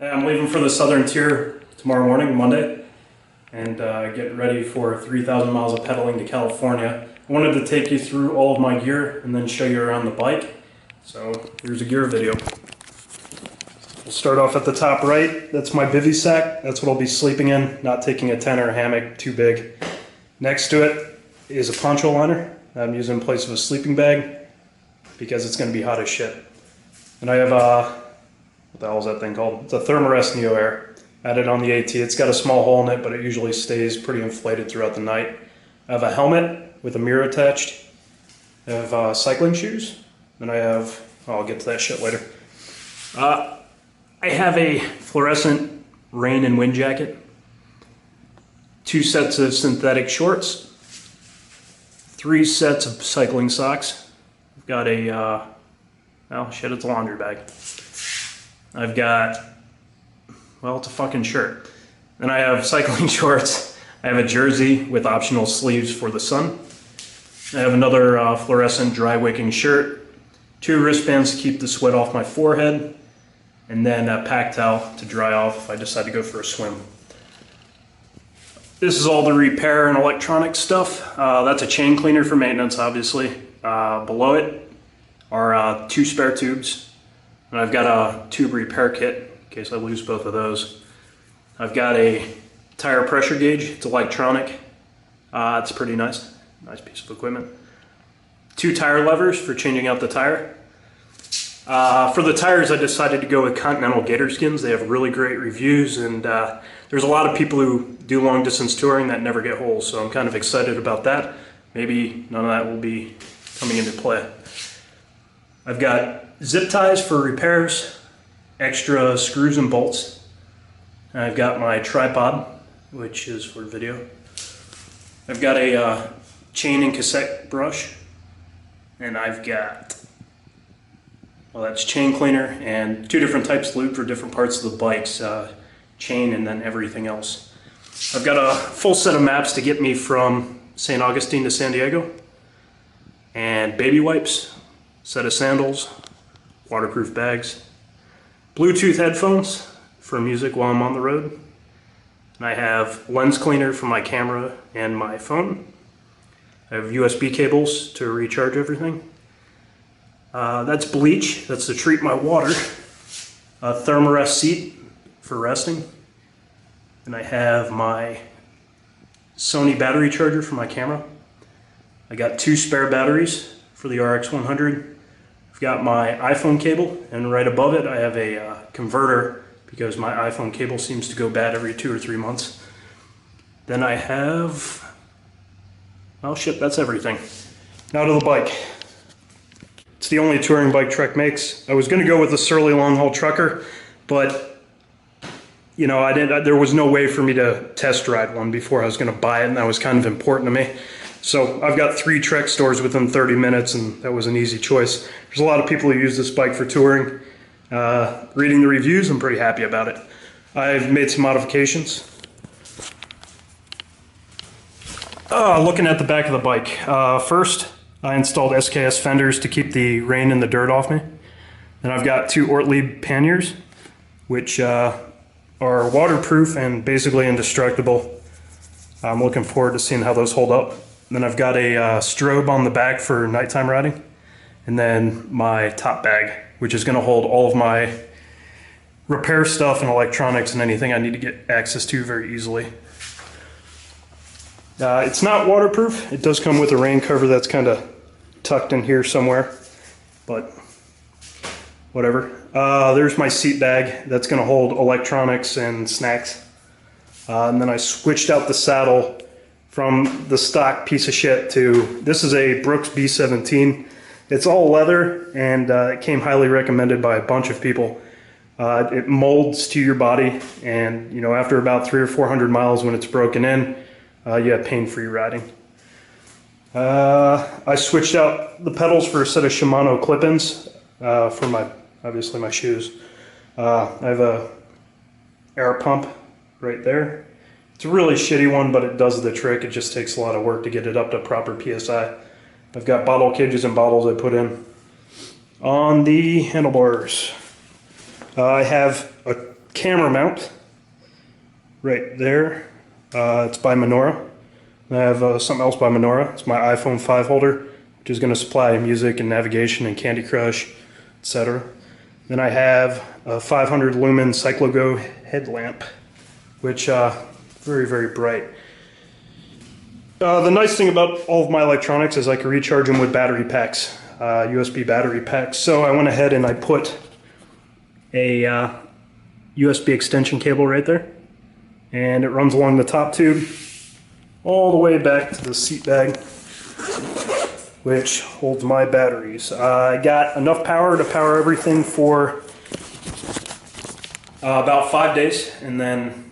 I'm leaving for the southern tier tomorrow morning, Monday, and getting ready for 3,000 miles of pedaling to California. I wanted to take you through all of my gear and then show you around the bike. So here's a gear video. We'll start off at the top right. That's my bivy sack. That's what I'll be sleeping in, not taking a tent or a hammock too big. Next to it is a poncho liner that I'm using in place of a sleeping bag because it's going to be hot as shit. And I have what the hell is that thing called? It's a Thermarest Neo Air. Added on the AT. It's got a small hole in it, but it usually stays pretty inflated throughout the night. I have a helmet with a mirror attached. I have cycling shoes. Then I have, I'll get to that shit later. I have a fluorescent rain and wind jacket. 2 sets of synthetic shorts. 3 sets of cycling socks. I've got a, oh shit, it's a laundry bag. I've got, well, it's a fucking shirt. Then I have cycling shorts. I have a jersey with optional sleeves for the sun. I have another fluorescent dry wicking shirt, 2 wristbands to keep the sweat off my forehead, and then a pack towel to dry off if I decide to go for a swim. This is all the repair and electronic stuff. That's a chain cleaner for maintenance, obviously. Below it are 2 spare tubes. And I've got a tube repair kit in case I lose both of those. I've got a tire pressure gauge. It's electronic. It's pretty nice. Nice piece of equipment. 2 tire levers for changing out the tire. For the tires, I decided to go with Continental Gator Skins. They have really great reviews, and there's a lot of people who do long distance touring that never get holes, so I'm kind of excited about that. Maybe none of that will be coming into play. I've got zip ties for repairs, extra screws and bolts. And I've got my tripod, which is for video. I've got a chain and cassette brush, and I've got, well, that's chain cleaner and 2 different types of lube for different parts of the bikes, chain and then everything else. I've got a full set of maps to get me from St. Augustine to San Diego, and baby wipes, set of sandals, waterproof bags, Bluetooth headphones for music while I'm on the road, and I have lens cleaner for my camera and my phone. I have USB cables to recharge everything. That's bleach, that's to treat my water. A Thermarest seat for resting. And I have my Sony battery charger for my camera. I got 2 spare batteries for the RX100. I've got my iPhone cable, and right above it I have a converter because my iPhone cable seems to go bad every 2 or 3 months. Then I have, oh shit, that's everything. Now to the bike. It's the only touring bike Trek makes. I was going to go with a Surly long haul trucker, but you know, there was no way for me to test ride one before I was going to buy it, and that was kind of important to me. So I've got 3 Trek stores within 30 minutes, and that was an easy choice. There's a lot of people who use this bike for touring. Reading the reviews, I'm pretty happy about it. I've made some modifications. Looking at the back of the bike. First, I installed SKS fenders to keep the rain and the dirt off me. Then I've got 2 Ortlieb panniers, which are waterproof and basically indestructible. I'm looking forward to seeing how those hold up. Then I've got a strobe on the back for nighttime riding. And then my top bag, which is going to hold all of my repair stuff and electronics and anything I need to get access to very easily. It's not waterproof. It does come with a rain cover that's kind of tucked in here somewhere, but whatever. There's my seat bag that's going to hold electronics and snacks. And then I switched out the saddle from the stock piece of shit to, this is a Brooks B17. It's all leather, and it came highly recommended by a bunch of people. It molds to your body, and you know, after about 300 or 400 miles when it's broken in, you have pain-free riding. I switched out the pedals for a set of Shimano clip-ins for obviously my shoes. I have a air pump right there. It's a really shitty one, but it does the trick. It just takes a lot of work to get it up to proper PSI. I've got bottle cages and bottles I put in. On the handlebars, I have a camera mount right there. It's by Menorah. I have something else by Menorah. It's my iPhone 5 holder, which is going to supply music and navigation and Candy Crush, etc. Then I have a 500 lumen Cyclogo headlamp, which very, very bright. The nice thing about all of my electronics is I can recharge them with battery packs, USB battery packs. So I went ahead and I put a USB extension cable right there, and it runs along the top tube all the way back to the seat bag, which holds my batteries. I got enough power to power everything for about 5 days, and then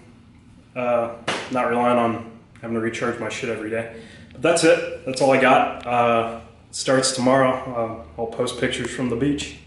not relying on having to recharge my shit every day. But that's it. That's all I got. Starts tomorrow. I'll post pictures from the beach.